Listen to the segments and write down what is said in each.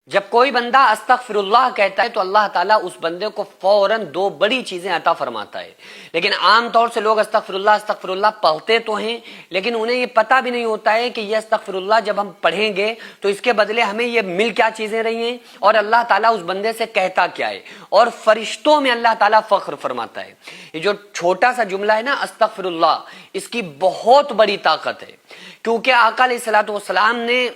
جب کوئی بندہ استغفر اللہ کہتا ہے تو اللہ تعالیٰ اس بندے کو فوراً دو بڑی چیزیں عطا فرماتا ہے. لیکن عام طور سے لوگ استغفر اللہ پڑھتے تو ہیں، لیکن انہیں یہ پتہ بھی نہیں ہوتا ہے کہ یہ استغفر اللہ جب ہم پڑھیں گے تو اس کے بدلے ہمیں یہ مل کیا چیزیں رہی ہیں، اور اللہ تعالیٰ اس بندے سے کہتا کیا ہے. اور فرشتوں میں اللہ تعالیٰ فخر فرماتا ہے. یہ جو چھوٹا سا جملہ ہے نا استغفر اللہ، اس کی بہت بڑی طاقت ہے، کیونکہ آقا علیہ الصلوۃ والسلام نے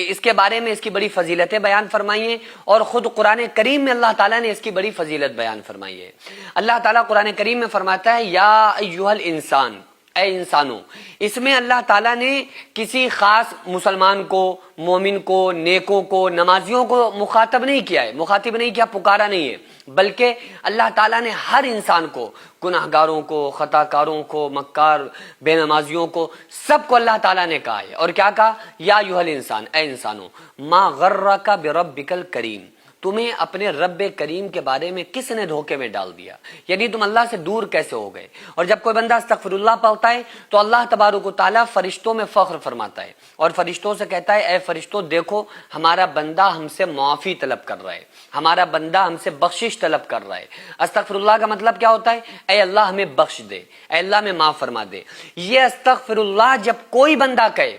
اس کے بارے میں اس کی بڑی فضیلتیں بیان فرمائی ہیں، اور خود قرآن کریم میں اللہ تعالیٰ نے اس کی بڑی فضیلت بیان فرمائی ہے. اللہ تعالیٰ قرآن کریم میں فرماتا ہے یا ایھا الانسان، اے انسانوں. اس میں اللہ تعالیٰ نے کسی خاص مسلمان کو، مومن کو، نیکوں کو، نمازیوں کو مخاطب نہیں کیا ہے، مخاطب نہیں کیا، پکارا نہیں ہے، بلکہ اللہ تعالیٰ نے ہر انسان کو، گناہ گاروں کو، خطا کاروں کو، مکار بے نمازیوں کو، سب کو اللہ تعالیٰ نے کہا ہے. اور کیا کہا؟ یا ایھا الانسان، اے انسانوں، ما غرک بربک الکریم، تمہیں اپنے رب کریم کے بارے میں کس نے دھوکے میں ڈال دیا، یعنی تم اللہ سے دور کیسے ہو گئے. اور جب کوئی بندہ استغفر اللہ پڑھتا ہے تو اللہ تبارک و تعالیٰ فرشتوں میں فخر فرماتا ہے، اور فرشتوں سے کہتا ہے اے فرشتوں دیکھو ہمارا بندہ ہم سے معافی طلب کر رہا ہے، ہمارا بندہ ہم سے بخشش طلب کر رہا ہے. استغفر اللہ کا مطلب کیا ہوتا ہے؟ اے اللہ ہمیں بخش دے، اے اللہ ہمیں معاف فرما دے. یہ استغفر اللہ جب کوئی بندہ کہے،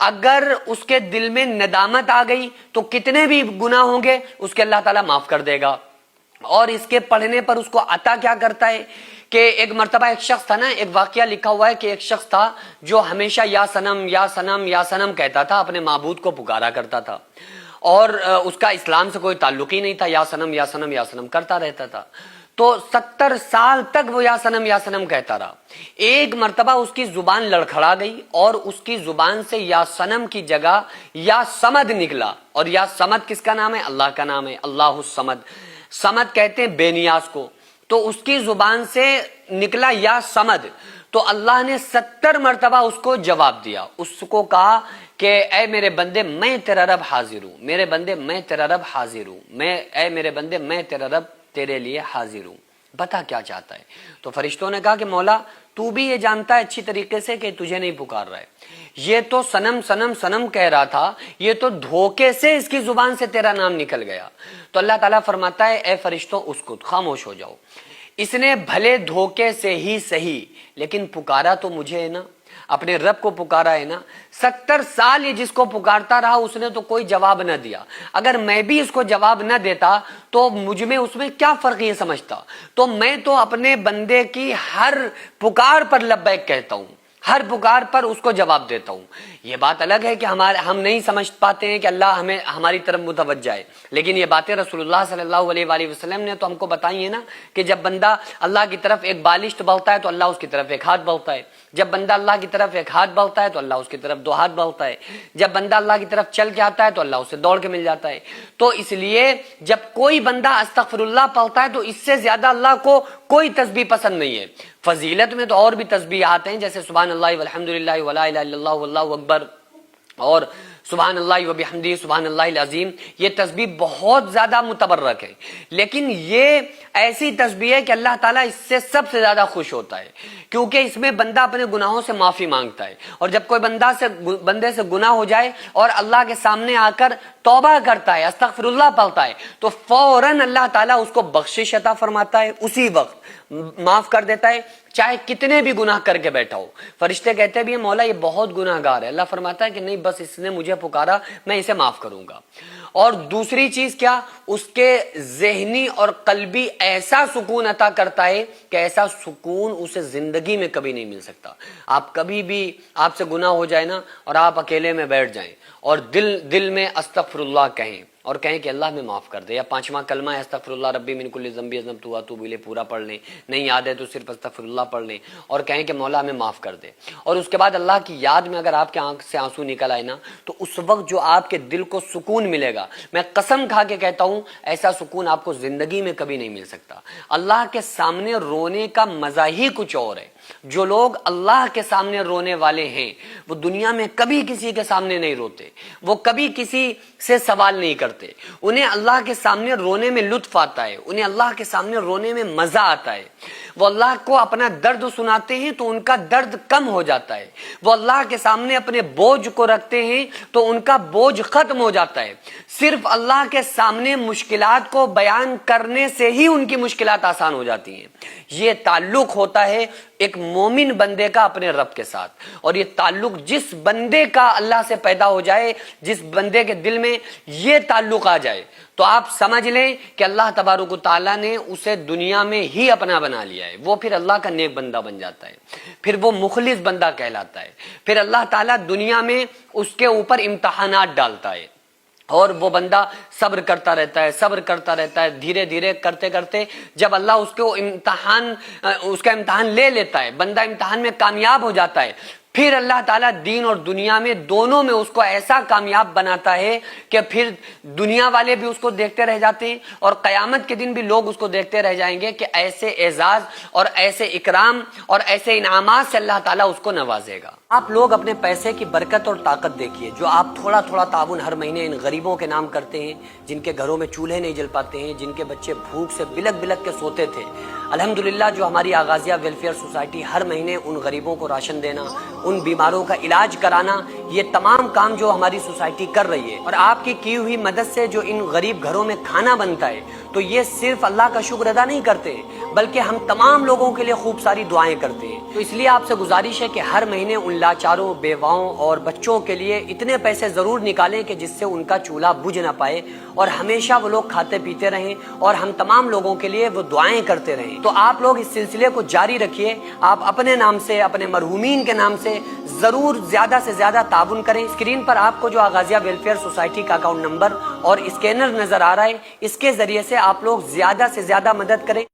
اگر اس کے دل میں ندامت آ گئی تو کتنے بھی گناہ ہوں گے اس کے اللہ تعالیٰ معاف کر دے گا. اور اس کے پڑھنے پر اس کو عطا کیا کرتا ہے کہ ایک مرتبہ ایک شخص تھا نا، ایک واقعہ لکھا ہوا ہے کہ ایک شخص تھا جو ہمیشہ یا سنم یا سنم یا سنم کہتا تھا، اپنے معبود کو پکارا کرتا تھا، اور اس کا اسلام سے کوئی تعلق ہی نہیں تھا، یا سنم یا سنم یا سنم کرتا رہتا تھا. تو 70 سال تک وہ یا سنم کہتا رہا. ایک مرتبہ اس کی زبان لڑکھڑا گئی اور اس کی زبان سے یا سنم کی جگہ یا سمد نکلا. اور یا سمد کس کا نام ہے؟ اللہ کا نام ہے، اللہ الصمد. سمد کہتے ہیں بے نیاز کو. تو اس کی زبان سے نکلا یا سمد، تو اللہ نے 70 مرتبہ اس کو جواب دیا. اس کو کہا کہ اے میرے بندے میں تیرا رب حاضر ہوں، میرے بندے میں تیرا رب حاضر ہوں، اے میرے بندے میں تیرا رب تیرے لیے حاضر ہوں، بتا کیا چاہتا ہے. تو فرشتوں نے کہا کہ مولا تو بھی یہ جانتا ہے اچھی طریقے سے کہ تجھے نہیں پکار رہا ہے، یہ تو سنم سنم سنم کہہ رہا تھا، یہ تو دھوکے سے اس کی زبان سے تیرا نام نکل گیا. تو اللہ تعالیٰ فرماتا ہے اے فرشتوں اسکت، خاموش ہو جاؤ. اس نے بھلے دھوکے سے ہی صحیح لیکن پکارا تو مجھے ہے نا، اپنے رب کو پکارا ہے نا. 70 سال یہ جس کو پکارتا رہا اس نے تو کوئی جواب نہ دیا. اگر میں بھی اس کو جواب نہ دیتا تو مجھ میں اس میں کیا فرق یہ سمجھتا. تو میں تو اپنے بندے کی ہر پکار پر لبیک کہتا ہوں، ہر پکار پر اس کو جواب دیتا ہوں. یہ بات الگ ہے کہ ہم نہیں سمجھ پاتے ہیں کہ اللہ ہمیں ہماری طرف متوجہ ہے، لیکن یہ باتیں رسول اللہ صلی اللہ علیہ وآلہ وسلم نے تو ہم کو بتائی ہیں نا کہ جب بندہ اللہ کی طرف ایک بالشت بڑھتا ہے تو اللہ اس کی طرف ایک ہاتھ بڑھتا ہے، جب بندہ اللہ کی طرف ایک ہاتھ بڑھتا ہے تو اللہ اس کی طرف 2 ہاتھ بڑھتا ہے، جب بندہ اللہ کی طرف چل کے آتا ہے تو اللہ اسے دوڑ کے مل جاتا ہے. تو اس لیے جب کوئی بندہ استغفر اللہ پڑھتا ہے تو اس سے زیادہ اللہ کو کوئی تسبیح پسند نہیں ہے. فضیلت میں تو اور بھی تسبیحات ہیں، جیسے سبحان اللہ والحمد للہ ولا الہ الا اللہ واللہ اکبر اور سبحان اللہ وبحمدہ سبحان اللہ العظیم. یہ تسبیح بہت زیادہ متبرک ہے، لیکن یہ ایسی تسبیح ہے کہ اللہ تعالیٰ اس سے سب سے زیادہ خوش ہوتا ہے، کیونکہ اس میں بندہ اپنے گناہوں سے معافی مانگتا ہے. اور جب کوئی بندے سے گناہ ہو جائے اور اللہ کے سامنے آ کر توبہ کرتا ہے، استغفر اللہ پڑھتا ہے، تو فوراً اللہ تعالیٰ اس کو بخشش عطا فرماتا ہے، اسی وقت معاف کر دیتا ہے، چاہے کتنے بھی گناہ کر کے بیٹھا ہو. فرشتے کہتے بھی ہیں مولا یہ بہت گناہ گار ہے، اللہ فرماتا ہے کہ نہیں، بس اس نے مجھے پکارا میں اسے معاف کروں گا. اور دوسری چیز کیا، اس کے ذہنی اور قلبی ایسا سکون عطا کرتا ہے کہ ایسا سکون اسے زندگی میں کبھی نہیں مل سکتا. آپ کبھی بھی آپ سے گناہ ہو جائے نا اور آپ اکیلے میں بیٹھ جائیں اور دل میں استغفر اللہ کہیں اور کہیں کہ اللہ میں معاف کر دے، یا 5واں کلمہ ہے استغفر اللہ ربی من کل ذنب اذنبت واتوب الیہ پورا پڑھ لیں، نہیں یاد ہے تو صرف استغفر اللہ پڑھ لیں اور کہیں کہ مولا ہمیں معاف کر دے. اور اس کے بعد اللہ کی یاد میں اگر آپ کے آنکھ سے آنسو نکل آئے نا تو اس وقت جو آپ کے دل کو سکون ملے گا، میں قسم کھا کے کہتا ہوں ایسا سکون آپ کو زندگی میں کبھی نہیں مل سکتا. اللہ کے سامنے رونے کا مزہ ہی کچھ اور ہے. جو لوگ اللہ کے سامنے رونے والے ہیں وہ دنیا میں کبھی کسی کے سامنے نہیں روتے، وہ کبھی کسی سے سوال نہیں کرتے. انہیں اللہ کے سامنے رونے میں لطف آتا ہے، انہیں اللہ کے سامنے رونے میں مزہ آتا ہے. وہ اللہ کو اپنا درد سناتے ہیں تو ان کا درد کم ہو جاتا ہے. وہ اللہ کے سامنے اپنے بوجھ کو رکھتے ہیں تو ان کا بوجھ ختم ہو جاتا ہے. صرف اللہ کے سامنے مشکلات کو بیان کرنے سے ہی ان کی مشکلات آسان ہو جاتی ہیں۔ یہ تعلق ہوتا ہے ایک مومن بندے کا اپنے رب کے ساتھ، اور یہ تعلق جس بندے کا اللہ سے پیدا ہو جائے، جس بندے کے دل میں یہ تعلق آ جائے، تو آپ سمجھ لیں کہ اللہ تبارک و تعالیٰ نے اسے دنیا میں ہی اپنا بنا لیا ہے۔ وہ پھر اللہ کا نیک بندہ بن جاتا ہے، پھر وہ مخلص بندہ کہلاتا ہے۔ پھر اللہ تعالیٰ دنیا میں اس کے اوپر امتحانات ڈالتا ہے، اور وہ بندہ صبر کرتا رہتا ہے، صبر کرتا رہتا ہے، دھیرے دھیرے کرتے کرتے جب اللہ اس کا امتحان لے لیتا ہے، بندہ امتحان میں کامیاب ہو جاتا ہے، پھر اللہ تعالیٰ دین اور دنیا میں دونوں میں اس کو ایسا کامیاب بناتا ہے کہ پھر دنیا والے بھی اس کو دیکھتے رہ جاتے ہیں، اور قیامت کے دن بھی لوگ اس کو دیکھتے رہ جائیں گے کہ ایسے اعزاز اور ایسے اکرام اور ایسے انعامات سے اللہ تعالیٰ اس کو نوازے گا۔ آپ لوگ اپنے پیسے کی برکت اور طاقت دیکھیے، جو آپ تھوڑا تھوڑا تعاون ہر مہینے ان غریبوں کے نام کرتے ہیں، جن کے گھروں میں چولہے نہیں جل پاتے ہیں، جن کے بچے بھوک سے بلک بلک کے سوتے تھے۔ الحمدللہ جو ہماری آغازیہ ویلفیئر سوسائٹی ہر مہینے ان غریبوں کو راشن دینا، ان بیماروں کا علاج کرانا، یہ تمام کام جو ہماری سوسائٹی کر رہی ہے، اور آپ کی کی ہوئی مدد سے جو ان غریب گھروں میں کھانا بنتا ہے، تو یہ صرف اللہ کا شکر ادا نہیں کرتے بلکہ ہم تمام لوگوں کے لیے خوب ساری دعائیں کرتے ہیں۔ تو اس لیے آپ سے گزارش ہے کہ ہر مہینے ان لاچاروں، بیواؤں اور بچوں کے لیے اتنے پیسے ضرور نکالیں کہ جس سے ان کا چولہا بجھ نہ پائے، اور ہمیشہ وہ لوگ کھاتے پیتے رہیں، اور ہم تمام لوگوں کے لیے وہ دعائیں کرتے رہیں۔ تو آپ لوگ اس سلسلے کو جاری رکھیے، آپ اپنے نام سے، اپنے مرحومین کے نام سے ضرور زیادہ سے زیادہ تعاون کریں۔ اسکرین پر آپ کو جو آغازیہ ویلفیئر سوسائٹی کا اکاؤنٹ نمبر اور اسکینر نظر آ رہا ہے، اس کے ذریعے سے آپ لوگ زیادہ سے زیادہ مدد کریں۔